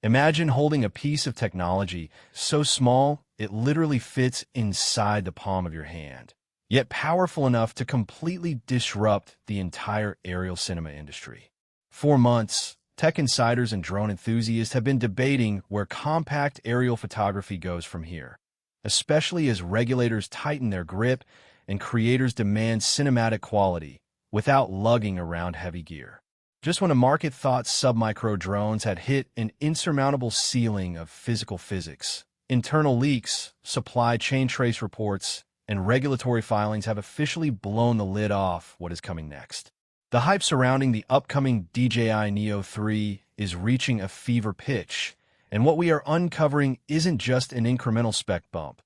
Imagine holding a piece of technology so small it literally fits inside the palm of your hand, yet powerful enough to completely disrupt the entire aerial cinema industry. For months, tech insiders and drone enthusiasts have been debating where compact aerial photography goes from here, especially as regulators tighten their grip and creators demand cinematic quality without lugging around heavy gear. Just when a market thought submicro drones had hit an insurmountable ceiling of physical physics, internal leaks, supply chain trace reports, and regulatory filings have officially blown the lid off what is coming next. The hype surrounding the upcoming DJI Neo 3 is reaching a fever pitch, and what we are uncovering isn't just an incremental spec bump.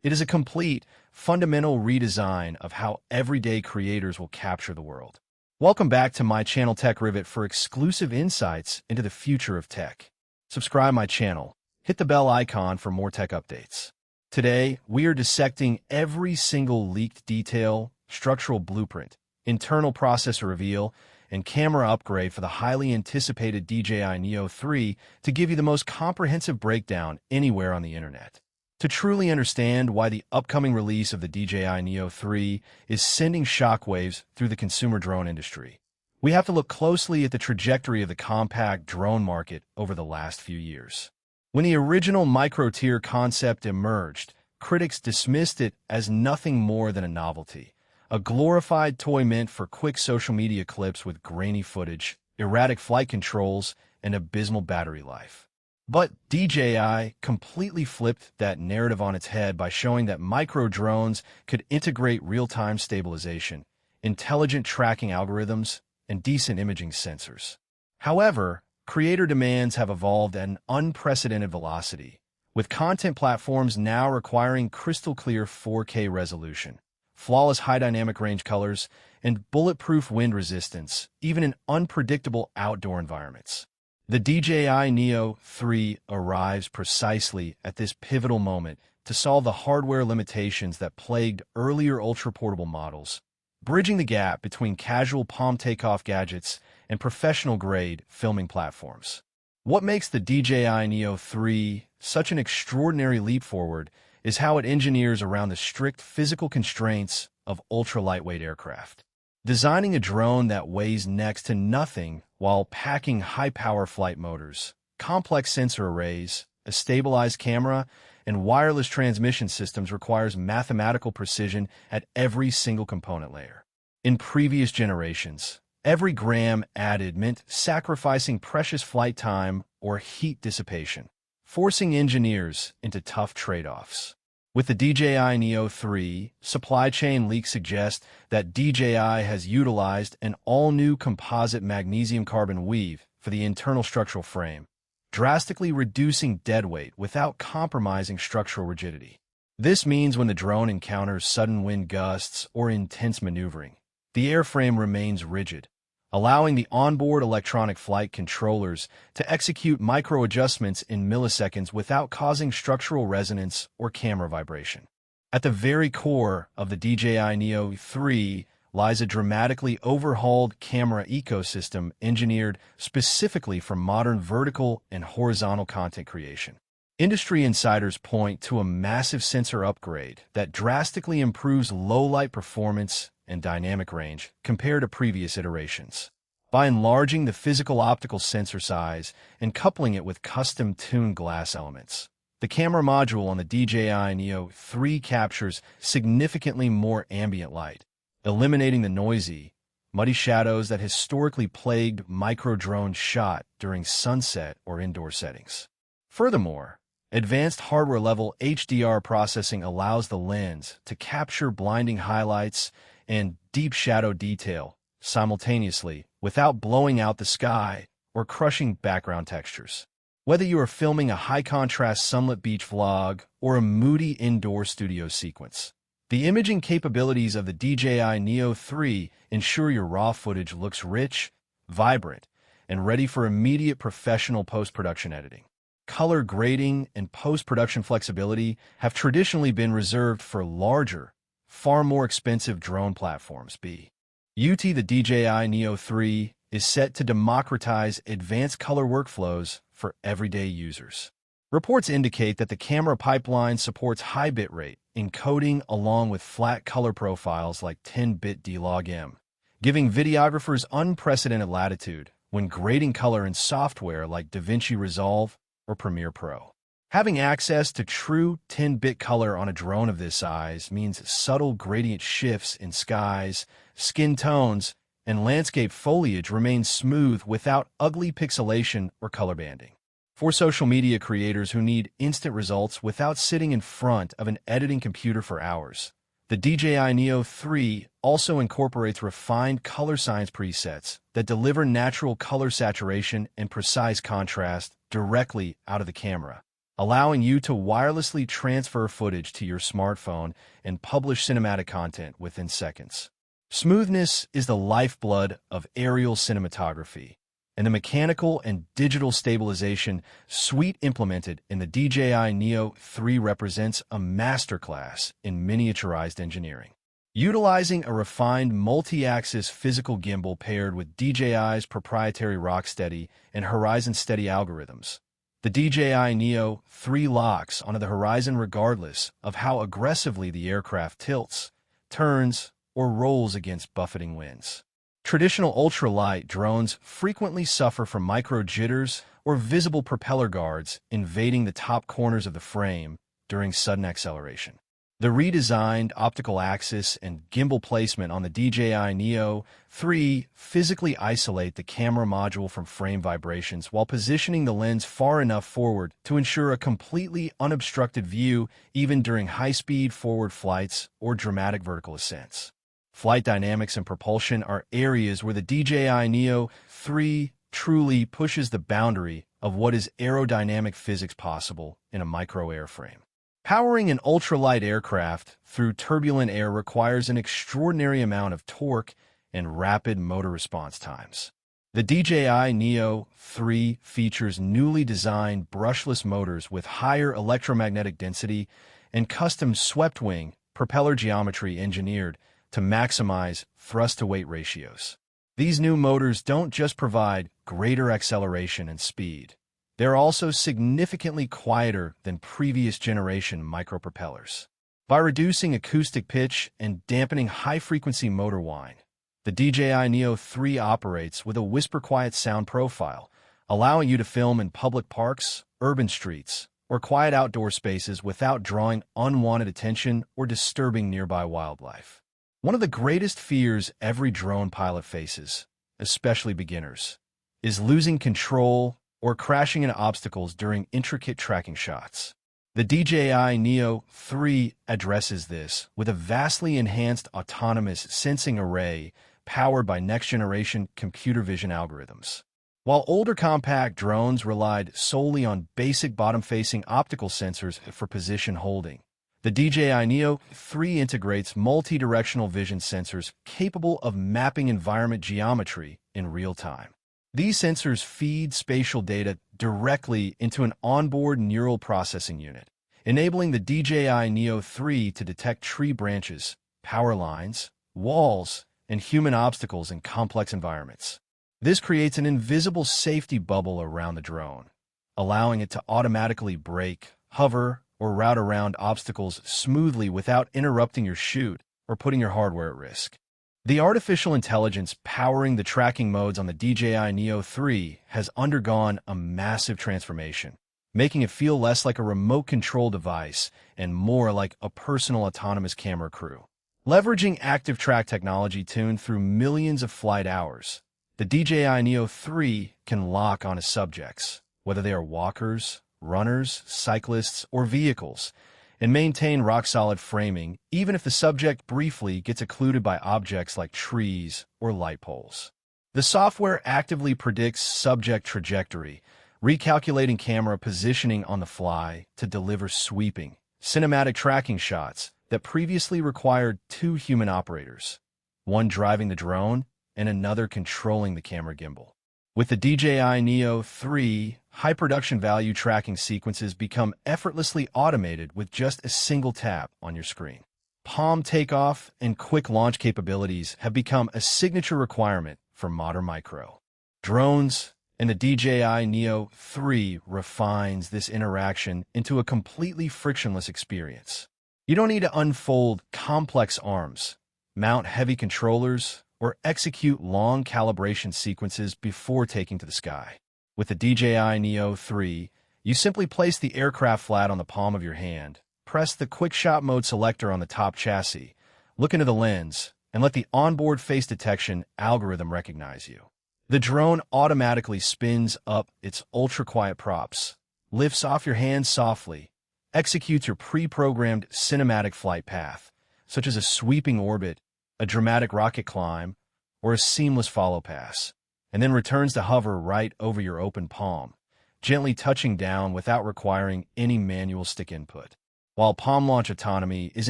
It is a complete, fundamental redesign of how everyday creators will capture the world. Welcome back to my channel Tech Rivet for exclusive insights into the future of tech. Subscribe my channel, hit the bell icon for more tech updates. Today, we are dissecting every single leaked detail, structural blueprint, internal processor reveal, and camera upgrade for the highly anticipated DJI Neo 3 to give you the most comprehensive breakdown anywhere on the internet. To truly understand why the upcoming release of the DJI Neo 3 is sending shockwaves through the consumer drone industry, we have to look closely at the trajectory of the compact drone market over the last few years. When the original micro-tier concept emerged, critics dismissed it as nothing more than a novelty, a glorified toy meant for quick social media clips with grainy footage, erratic flight controls, and abysmal battery life. But DJI completely flipped that narrative on its head by showing that micro drones could integrate real-time stabilization, intelligent tracking algorithms, and decent imaging sensors. However, creator demands have evolved at an unprecedented velocity, with content platforms now requiring crystal-clear 4K resolution, flawless high dynamic range colors, and bulletproof wind resistance, even in unpredictable outdoor environments. The DJI Neo 3 arrives precisely at this pivotal moment to solve the hardware limitations that plagued earlier ultra-portable models, bridging the gap between casual palm takeoff gadgets and professional-grade filming platforms. What makes the DJI Neo 3 such an extraordinary leap forward is how it engineers around the strict physical constraints of ultra-lightweight aircraft. Designing a drone that weighs next to nothing while packing high-power flight motors, complex sensor arrays, a stabilized camera, and wireless transmission systems requires mathematical precision at every single component layer. In previous generations, every gram added meant sacrificing precious flight time or heat dissipation, forcing engineers into tough trade-offs. With the DJI Neo 3, supply chain leaks suggest that DJI has utilized an all-new composite magnesium-carbon weave for the internal structural frame, drastically reducing deadweight without compromising structural rigidity. This means when the drone encounters sudden wind gusts or intense maneuvering, the airframe remains rigid, allowing the onboard electronic flight controllers to execute micro-adjustments in milliseconds without causing structural resonance or camera vibration. At the very core of the DJI Neo 3 lies a dramatically overhauled camera ecosystem engineered specifically for modern vertical and horizontal content creation. Industry insiders point to a massive sensor upgrade that drastically improves low-light performance and dynamic range compared to previous iterations. By enlarging the physical optical sensor size and coupling it with custom-tuned glass elements, the camera module on the DJI Neo 3 captures significantly more ambient light, eliminating the noisy, muddy shadows that historically plagued micro-drone shot during sunset or indoor settings. Furthermore, advanced hardware-level HDR processing allows the lens to capture blinding highlights and deep shadow detail simultaneously without blowing out the sky or crushing background textures. Whether you are filming a high-contrast sunlit beach vlog or a moody indoor studio sequence, the imaging capabilities of the DJI Neo 3 ensure your raw footage looks rich, vibrant, and ready for immediate professional post-production editing. Color grading and post-production flexibility have traditionally been reserved for larger, far more expensive drone platforms. The DJI Neo 3 is set to democratize advanced color workflows for everyday users. Reports indicate that the camera pipeline supports high bitrate encoding along with flat color profiles like 10-bit D-Log-M, giving videographers unprecedented latitude when grading color in software like DaVinci Resolve or Premiere Pro. Having access to true 10-bit color on a drone of this size means subtle gradient shifts in skies, skin tones, and landscape foliage remain smooth without ugly pixelation or color banding. For social media creators who need instant results without sitting in front of an editing computer for hours, the DJI Neo 3 also incorporates refined color science presets that deliver natural color saturation and precise contrast directly out of the camera, allowing you to wirelessly transfer footage to your smartphone and publish cinematic content within seconds. Smoothness is the lifeblood of aerial cinematography, and the mechanical and digital stabilization suite implemented in the DJI Neo 3 represents a masterclass in miniaturized engineering. Utilizing a refined multi-axis physical gimbal paired with DJI's proprietary Rocksteady and Horizon Steady algorithms, the DJI Neo 3 locks onto the horizon regardless of how aggressively the aircraft tilts, turns, or rolls against buffeting winds. Traditional ultralight drones frequently suffer from micro jitters or visible propeller guards invading the top corners of the frame during sudden acceleration. The redesigned optical axis and gimbal placement on the DJI Neo 3 physically isolate the camera module from frame vibrations while positioning the lens far enough forward to ensure a completely unobstructed view even during high-speed forward flights or dramatic vertical ascents. Flight dynamics and propulsion are areas where the DJI Neo 3 truly pushes the boundary of what is aerodynamic physics possible in a micro airframe. Powering an ultralight aircraft through turbulent air requires an extraordinary amount of torque and rapid motor response times. The DJI Neo 3 features newly designed brushless motors with higher electromagnetic density and custom swept-wing propeller geometry engineered to maximize thrust-to-weight ratios. These new motors don't just provide greater acceleration and speed. They're also significantly quieter than previous generation micropropellers. By reducing acoustic pitch and dampening high-frequency motor whine, the DJI Neo 3 operates with a whisper-quiet sound profile, allowing you to film in public parks, urban streets, or quiet outdoor spaces without drawing unwanted attention or disturbing nearby wildlife. One of the greatest fears every drone pilot faces, especially beginners, is losing control or crashing into obstacles during intricate tracking shots. The DJI Neo 3 addresses this with a vastly enhanced autonomous sensing array powered by next-generation computer vision algorithms. While older compact drones relied solely on basic bottom-facing optical sensors for position holding, the DJI Neo 3 integrates multi-directional vision sensors capable of mapping environment geometry in real time. These sensors feed spatial data directly into an onboard neural processing unit, enabling the DJI Neo 3 to detect tree branches, power lines, walls, and human obstacles in complex environments. This creates an invisible safety bubble around the drone, allowing it to automatically brake, hover, or route around obstacles smoothly without interrupting your shoot or putting your hardware at risk. The artificial intelligence powering the tracking modes on the DJI Neo 3 has undergone a massive transformation, making it feel less like a remote control device and more like a personal autonomous camera crew. Leveraging active track technology tuned through millions of flight hours, the DJI Neo 3 can lock onto subjects, whether they are walkers, runners, cyclists, or vehicles, and maintain rock-solid framing even if the subject briefly gets occluded by objects like trees or light poles. The software actively predicts subject trajectory, recalculating camera positioning on the fly to deliver sweeping, cinematic tracking shots that previously required two human operators, one driving the drone and another controlling the camera gimbal. With the DJI Neo 3, high production value tracking sequences become effortlessly automated with just a single tap on your screen. Palm takeoff and quick launch capabilities have become a signature requirement for modern micro drones, And the DJI Neo 3 refines this interaction into a completely frictionless experience. You don't need to unfold complex arms, mount heavy controllers, or execute long calibration sequences before taking to the sky. With the DJI Neo 3, you simply place the aircraft flat on the palm of your hand, press the Quick Shot Mode selector on the top chassis, look into the lens, and let the onboard face detection algorithm recognize you. The drone automatically spins up its ultra-quiet props, lifts off your hands softly, executes your pre-programmed cinematic flight path, such as a sweeping orbit, a dramatic rocket climb, or a seamless follow pass, and then returns to hover right over your open palm, gently touching down without requiring any manual stick input. While palm launch autonomy is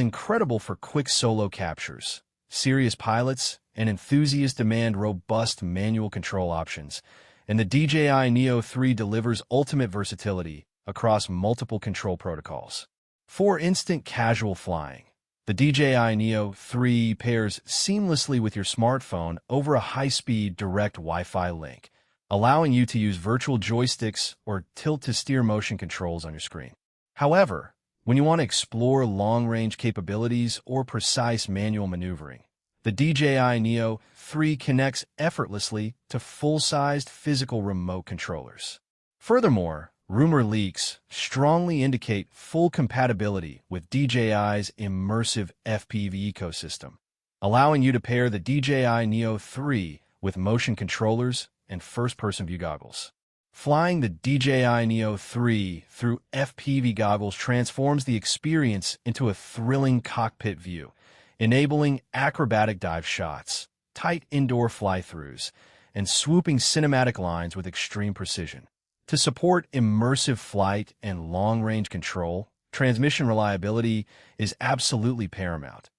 incredible for quick solo captures, serious pilots and enthusiasts demand robust manual control options, and the DJI Neo 3 delivers ultimate versatility across multiple control protocols. For instant casual flying, the DJI Neo 3 pairs seamlessly with your smartphone over a high-speed direct Wi-Fi link, allowing you to use virtual joysticks or tilt-to-steer motion controls on your screen. However, when you want to explore long-range capabilities or precise manual maneuvering, the DJI Neo 3 connects effortlessly to full-sized physical remote controllers. Furthermore, rumor leaks strongly indicate full compatibility with DJI's immersive FPV ecosystem, allowing you to pair the DJI Neo 3 with motion controllers and first-person view goggles. Flying the DJI Neo 3 through FPV goggles transforms the experience into a thrilling cockpit view, enabling acrobatic dive shots, tight indoor fly-throughs, and swooping cinematic lines with extreme precision. To support immersive flight and long-range control, transmission reliability is absolutely paramount,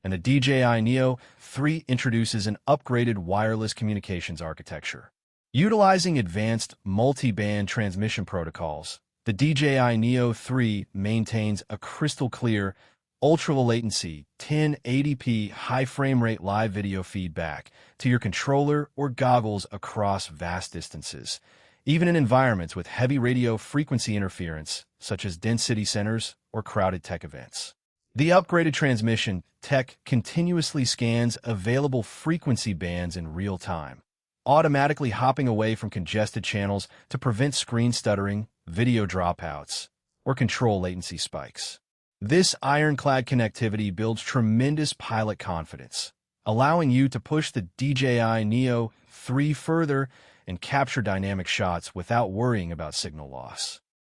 and the DJI Neo 3 introduces an upgraded wireless communications architecture. Utilizing advanced multi-band transmission protocols, the DJI Neo 3 maintains a crystal-clear, ultra-low latency 1080p high frame rate live video feedback to your controller or goggles across vast distances, even in environments with heavy radio frequency interference, such as dense city centers or crowded tech events. The upgraded transmission tech continuously scans available frequency bands in real time, automatically hopping away from congested channels to prevent screen stuttering, video dropouts, or control latency spikes. This ironclad connectivity builds tremendous pilot confidence, allowing you to push the DJI Neo 3 further and capture dynamic shots without worrying about signal loss.